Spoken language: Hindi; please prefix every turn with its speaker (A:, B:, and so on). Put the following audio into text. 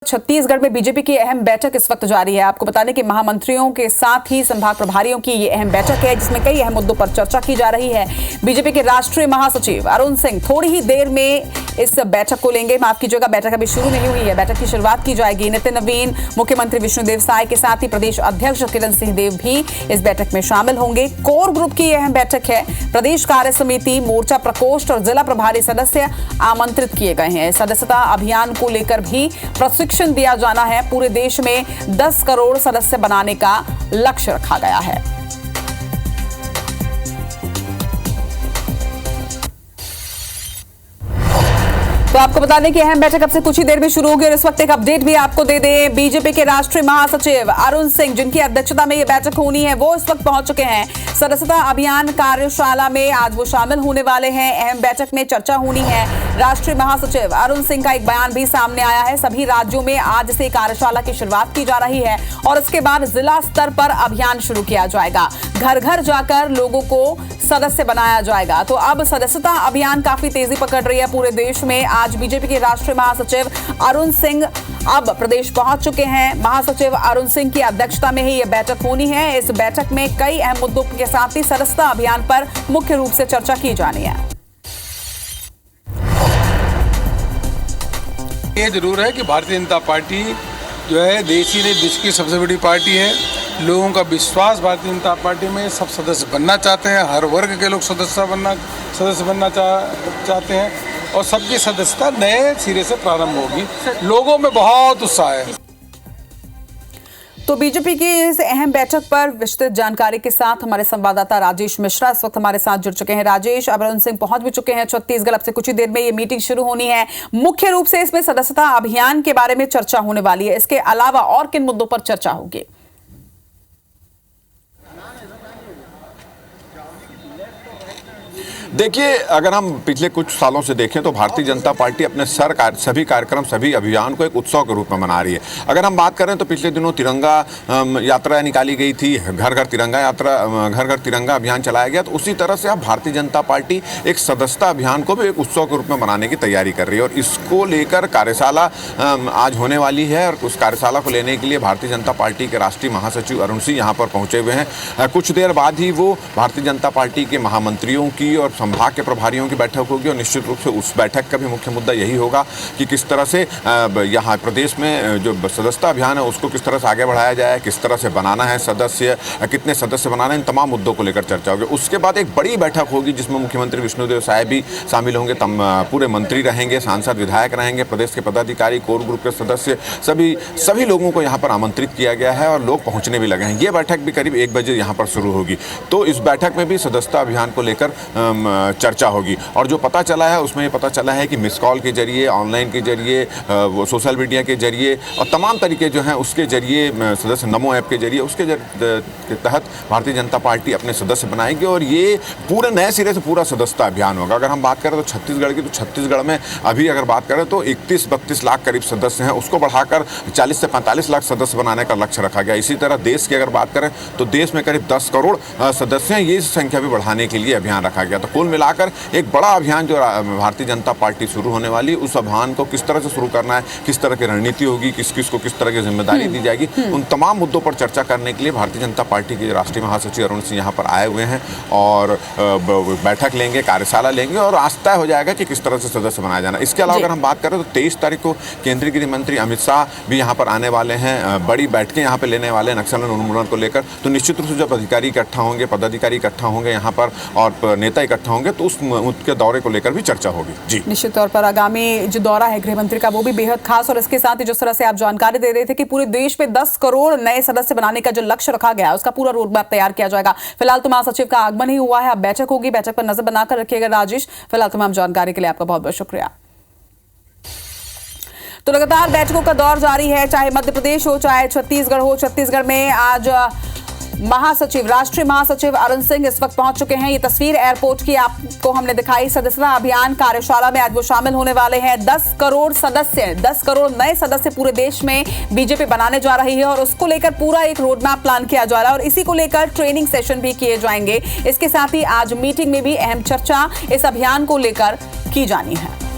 A: छत्तीसगढ़ में बीजेपी की अहम बैठक इस वक्त जारी है। आपको बता दें कि महामंत्रियों के साथ ही संभाग प्रभारियों की ये अहम बैठक है, जिसमें कई अहम मुद्दों पर चर्चा की जा रही है। बीजेपी के राष्ट्रीय महासचिव अरुण सिंह थोड़ी ही देर में इस बैठक को लेंगे। माफ कीजिएगा, बैठक अभी शुरू नहीं हुई है, बैठक की शुरुआत की जाएगी। नितिन नवीन, मुख्यमंत्री विष्णुदेव साय के साथ ही प्रदेश अध्यक्ष किरण सिंहदेव भी इस बैठक में शामिल होंगे। कोर ग्रुप की अहम बैठक है। प्रदेश कार्य समिति, मोर्चा प्रकोष्ठ और जिला प्रभारी सदस्य आमंत्रित किए गए हैं। सदस्यता अभियान को लेकर भी प्रशिक्षण दिया जाना है। पूरे देश में 10 करोड़ सदस्य बनाने का लक्ष्य रखा गया है। तो आपको बता दें कि अहम बैठक अब से कुछ ही देर में शुरू होगी और इस वक्त एक अपडेट भी आपको दे दें। बीजेपी के राष्ट्रीय महासचिव अरुण सिंह, जिनकी अध्यक्षता में यह बैठक होनी है, वो इस वक्त पहुंच चुके हैं। सदस्यता अभियान कार्यशाला में आज वो शामिल होने वाले हैं। अहम बैठक में चर्चा होनी है। राष्ट्रीय महासचिव अरुण सिंह का एक बयान भी सामने आया है। सभी राज्यों में आज से कार्यशाला की शुरुआत की जा रही है और इसके बाद जिला स्तर पर अभियान शुरू किया जाएगा। घर घर जाकर लोगों को सदस्य बनाया जाएगा। तो अब सदस्यता अभियान काफी तेजी पकड़ रही है पूरे देश में। आज बीजेपी के राष्ट्रीय महासचिव अरुण सिंह अब प्रदेश पहुंच चुके हैं। महासचिव अरुण सिंह की अध्यक्षता में ही यह बैठक होनी है। इस बैठक में कई अहम मुद्दों के साथ ही सदस्यता अभियान पर मुख्य रूप से चर्चा की जानी है।
B: ये जरूर है कि भारतीय जनता पार्टी जो है देश की सबसे बड़ी पार्टी है। लोगों का विश्वास भारतीय जनता पार्टी में, सब सदस्य बनना चाहते हैं। हर वर्ग के लोग सदस्य बनना चाहते हैं और सबकी सदस्यता नए सिरे से प्रारंभ होगी। लोगों में बहुत उत्साह है।
A: तो बीजेपी की इस अहम बैठक पर विस्तृत जानकारी के साथ हमारे संवाददाता राजेश मिश्रा इस वक्त हमारे साथ जुड़ चुके हैं। राजेश, अरुण सिंह पहुंच भी चुके हैं छत्तीसगढ़। अब से कुछ ही देर में ये मीटिंग शुरू होनी है। मुख्य रूप से इसमें सदस्यता अभियान के बारे में चर्चा होने वाली है। इसके अलावा और किन मुद्दों पर चर्चा होगी?
C: देखिए, अगर हम पिछले कुछ सालों से देखें तो भारतीय जनता पार्टी अपने सभी कार्यक्रम, सभी अभियान को एक उत्सव के रूप में मना रही है। अगर हम बात करें तो पिछले दिनों तिरंगा यात्रा निकाली गई थी, घर घर तिरंगा अभियान चलाया गया। तो उसी तरह से अब भारतीय जनता पार्टी एक सदस्यता अभियान को भी एक उत्सव के रूप में मनाने की तैयारी कर रही है और इसको लेकर कार्यशाला आज होने वाली है। और उस कार्यशाला को लेने के लिए भारतीय जनता पार्टी के राष्ट्रीय महासचिव अरुण सिंह यहाँ पर पहुँचे हुए हैं। कुछ देर बाद ही वो भारतीय जनता पार्टी के महामंत्रियों की और संभाग के प्रभारियों की बैठक होगी और निश्चित रूप से उस बैठक का भी मुख्य मुद्दा यही होगा कि किस तरह से यहाँ प्रदेश में जो सदस्यता अभियान है उसको किस तरह से आगे बढ़ाया जाए, किस तरह से बनाना है सदस्य, कितने सदस्य बनाना है, इन तमाम मुद्दों को लेकर चर्चा होगी। उसके बाद एक बड़ी बैठक होगी जिसमें मुख्यमंत्री विष्णुदेव साय भी शामिल होंगे। पूरे मंत्री रहेंगे, सांसद, विधायक रहेंगे, प्रदेश के पदाधिकारी, कोर ग्रुप के सदस्य, सभी लोगों को यहाँ पर आमंत्रित किया गया है और लोग पहुँचने भी लगे हैं। ये बैठक भी करीब 1 बजे यहाँ पर शुरू होगी। तो इस बैठक में भी सदस्यता अभियान को लेकर चर्चा होगी। और जो पता चला है उसमें ये पता चला है कि मिस कॉल के जरिए, ऑनलाइन के जरिए, सोशल मीडिया के जरिए और तमाम तरीके जो हैं उसके जरिए, सदस्य नमो ऐप के जरिए, उसके तहत भारतीय जनता पार्टी अपने सदस्य बनाएगी और ये पूरे नए सिरे से पूरा सदस्यता अभियान होगा। अगर हम बात करें तो छत्तीसगढ़ की, तो छत्तीसगढ़ में अभी अगर बात करें तो 31-32 लाख करीब सदस्य हैं, उसको बढ़ाकर 40 से 45 लाख सदस्य बनाने का लक्ष्य रखा गया। इसी तरह देश की अगर बात करें तो देश में करीब 10 करोड़ सदस्य हैं, ये संख्या भी बढ़ाने के लिए अभियान रखा गया। तो कुल मिलाकर एक बड़ा अभियान जो भारतीय जनता पार्टी शुरू होने वाली, उस अभियान को किस तरह से शुरू करना है, किस तरह की रणनीति होगी, किस को किस तरह की जिम्मेदारी दी जाएगी, उन तमाम मुद्दों पर चर्चा करने के लिए भारतीय जनता पार्टी के राष्ट्रीय महासचिव अरुण सिंह यहाँ पर आए हुए हैं और बैठक लेंगे, कार्यशाला लेंगे और आज तय हो जाएगा कि किस तरह से सदस्य बनाया जाना। इसके अलावा अगर हम बात करें तो 23 तारीख को केंद्रीय गृह मंत्री अमित शाह भी यहाँ पर आने वाले हैं, बड़ी बैठकें यहाँ पर लेने वाले हैं नक्सल उन्मूलन को लेकर। तो निश्चित रूप से जब अधिकारी इकट्ठा होंगे, पदाधिकारी इकट्ठा होंगे यहाँ पर और नेता इकट्ठा होंगे तो उनके दौरे को लेकर भी चर्चा होगी। जी, निश्चित
A: तौर पर आगामी जो दौरा है गृह मंत्री का वो भी बेहद खास और इसके साथ ही जिस तरह से आप जानकारी दे रहे थे कि पूरे देश में 10 करोड़ नए सदस्य बनाने का जो लक्ष्य रखा गया है उसका पूरा रोड मैप तैयार किया जाएगा। फिलहाल तो महासचिव का आगमन ही हुआ है, अब बैठक होगी, बैठक पर नजर बनाकर रखिएगा। राजेश, फिलहाल तमाम जानकारी के लिए आपका बहुत बहुत शुक्रिया। तो लगातार बैठकों का दौर जारी है, चाहे मध्य प्रदेश हो चाहे छत्तीसगढ़ हो। छत्तीसगढ़ में आज राष्ट्रीय महासचिव अरुण सिंह इस वक्त पहुंच चुके हैं। ये तस्वीर एयरपोर्ट की आपको हमने दिखाई। सदस्यता अभियान कार्यशाला में आज वो शामिल होने वाले हैं। 10 करोड़ सदस्य, 10 करोड़ नए सदस्य पूरे देश में बीजेपी बनाने जा रही है और उसको लेकर पूरा एक रोड मैप प्लान किया जा रहा है और इसी को लेकर ट्रेनिंग सेशन भी किए जाएंगे। इसके साथ ही आज मीटिंग में भी अहम चर्चा इस अभियान को लेकर की जानी है।